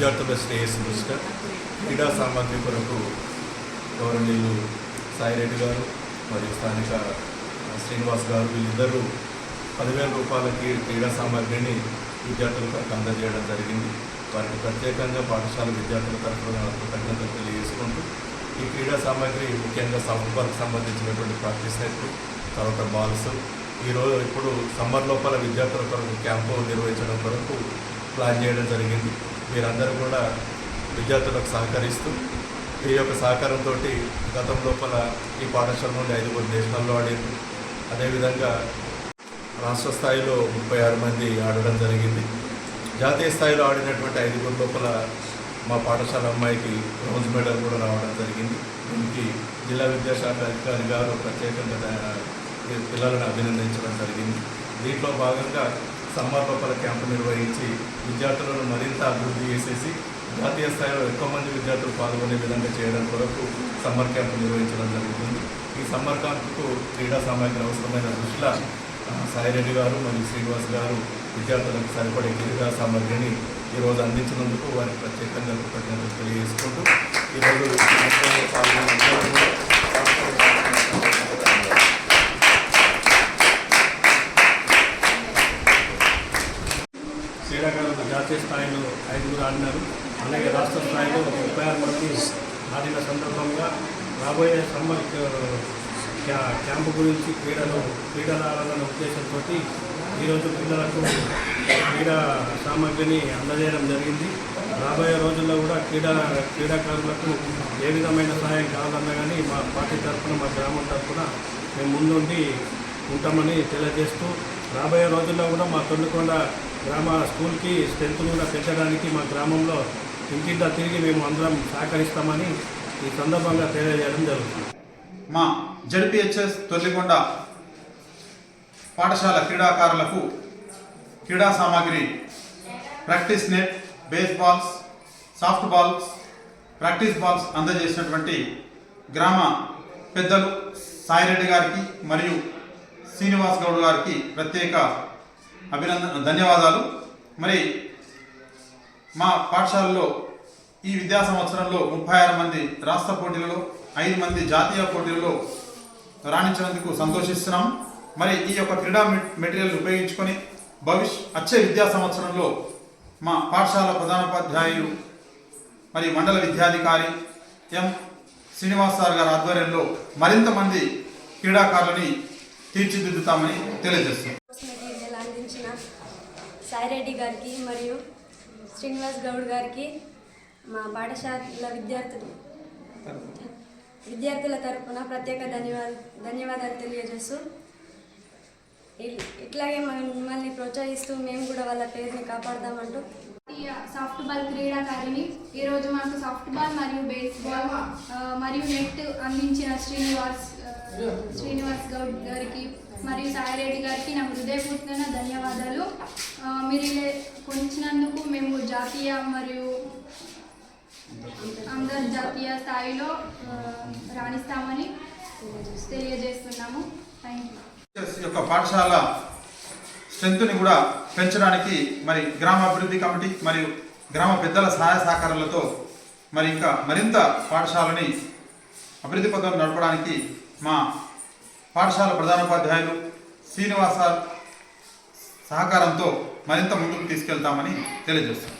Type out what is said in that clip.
విద్యార్థుల శ్రేయస్సు దృష్ట్యా క్రీడా సామగ్రి కొరకు గౌరవనీయులు సాయిరెడ్డి గారు మరియు స్థానిక శ్రీనివాస్ గారు వీళ్ళిద్దరూ 10,000 రూపాయలకి క్రీడా సామగ్రిని విద్యార్థులకు అందజేయడం జరిగింది. వారికి ప్రత్యేకంగా పాఠశాల విద్యార్థుల తరఫున కృతజ్ఞతలు తెలియజేసుకుంటూ ఈ క్రీడా సామగ్రి ముఖ్యంగా సాఫ్ట్బాల్కి సంబంధించినటువంటి ప్రాక్టీస్ నెట్లు, తర్వాత బాల్స్ ఇప్పుడు సమ్మర్ లోపల విద్యార్థుల కొరకు క్యాంపు నిర్వహించడం కొరకు ప్లాన్ చేయడం జరిగింది. మీరందరూ కూడా విద్యార్థులకు సహకరిస్తూ ఈ యొక్క సహకారంతో గతం లోపల ఈ పాఠశాల నుండి 5 నేషనల్లో ఆడారు. అదేవిధంగా రాష్ట్ర స్థాయిలో 36 మంది ఆడడం జరిగింది. జాతీయ స్థాయిలో ఆడినటువంటి 5 లోపల మా పాఠశాల అమ్మాయికి బ్రోంజ్ మెడల్ కూడా రావడం జరిగింది. దీనికి జిల్లా విద్యాశాఖ అధికారి గారు ప్రత్యేకంగా పిల్లలను అభినందించడం జరిగింది. దీంట్లో భాగంగా సమ్మర్ లోపల క్యాంపు నిర్వహించి విద్యార్థులను మరింత అభివృద్ధి చేసేసి జాతీయ స్థాయిలో ఎక్కువ మంది విద్యార్థులు పాల్గొనే విధంగా చేయడం కొరకు సమ్మర్ క్యాంపు నిర్వహించడం జరుగుతుంది. ఈ సమ్మర్ క్యాంపుకు క్రీడా సామగ్రి అవసరమైన దృష్ట్యా సాయిరెడ్డి గారు మరియు శ్రీనివాస్ గారు విద్యార్థులకు సరిపడే క్రీడా సామగ్రిని ఈరోజు అందించినందుకు వారికి ప్రత్యేకంగా కృతజ్ఞతలు తెలియజేసుకుంటూ ఈరోజు క్రీడాకారులు జాతీయ స్థాయిలో 5 ఆడినారు. అలాగే రాష్ట్ర స్థాయిలో 36 మంది ఆడిన సందర్భంగా రాబోయే సమ్మర్ క్యాంపు గురించి క్రీడలు ఆడాలన్న ఉద్దేశంతో ఈరోజు పిల్లలకు క్రీడా సామగ్రిని అందజేయడం జరిగింది. రాబోయే రోజుల్లో కూడా క్రీడాకారులకు ఏ విధమైన సహాయం కావాలన్నా కానీ మా పార్టీ తరఫున, మా గ్రామం తరఫున మేము ముందుండి ఉంటామని తెలియజేస్తూ రాబోయే రోజుల్లో కూడా మా తొండకొండ గ్రామ స్కూల్కి స్ట్రెంత్ కూడా పెంచడానికి మా గ్రామంలో ఇంటింటా తిరిగి మేము అందరం సహకరిస్తామని ఈ సందర్భంగా తెలియజేయడం జరుగుతుంది. మా జడ్పీహెచ్ఎస్ తొల్లికొండ పాఠశాల క్రీడాకారులకు క్రీడా సామాగ్రి practice net, base balls, soft balls, practice balls అందజేసినటువంటి గ్రామ పెద్దలు సాయిరెడ్డి గారికి మరియు శ్రీనివాస్ గౌడ్ గారికి ప్రత్యేక ధన్యవాదాలు. మరి మా పాఠశాలలో ఈ విద్యా సంవత్సరంలో 36 మంది రాష్ట్ర పోటీలలో, 5 మంది జాతీయ పోటీలలో రాణించినందుకు సంతోషిస్తున్నాం. మరి ఈ యొక్క క్రీడా మెటీరియల్ ఉపయోగించుకొని వచ్చే విద్యా సంవత్సరంలో మా పాఠశాల ప్రధానోపాధ్యాయులు మరి మండల విద్యాధికారి ఎం శ్రీనివాస్ సార్ గారి ఆధ్వర్యంలో మరింత మంది క్రీడాకారులని తీర్చిదిద్దుతామని తెలియజేస్తున్నాం. అందించిన సాయిరెడ్డి గారికి మరియు శ్రీనివాస్ గౌడ్ గారికి మా పాఠశాల విద్యార్థుల తరపున ప్రత్యేక ధన్యవాదాలు తెలియజేస్తూ ఇట్లాగే మిమ్మల్ని ప్రోత్సహిస్తూ మేము కూడా వాళ్ళ పేరుని కాపాడదామంటూ సాఫ్ట్ బాల్ క్రీడాకారిణి ఈరోజు మాకు సాఫ్ట్ బాల్ మరియు బేస్ బాల్ మరియు నెట్ అందించిన శ్రీనివాస్ గౌడ్ గారికి మరియు సాయిరెడ్డి గారికి నా హృదయపూర్వక ధన్యవాదాలు. మీరు ఇలా కొనిచ్చినందుకు మేము జాతీయ మరియు అంతర్జాతీయ స్థాయిలో రాణిస్తామని తెలియజేస్తున్నాము. Thank you. యొక్క పాఠశాల స్ట్రెంత్ని కూడా పెంచడానికి మరి గ్రామాభివృద్ధి కమిటీ మరియు గ్రామ పెద్దల సహాయ సహకారాలతో మరి ఇంకా మరింత పాఠశాలని అభివృద్ధి పథకం నడపడానికి మా పాఠశాల ప్రధానోపాధ్యాయులు శ్రీనివాస సహకారంతో మరింత ముందుకు తీసుకెళ్తామని తెలియజేస్తాం.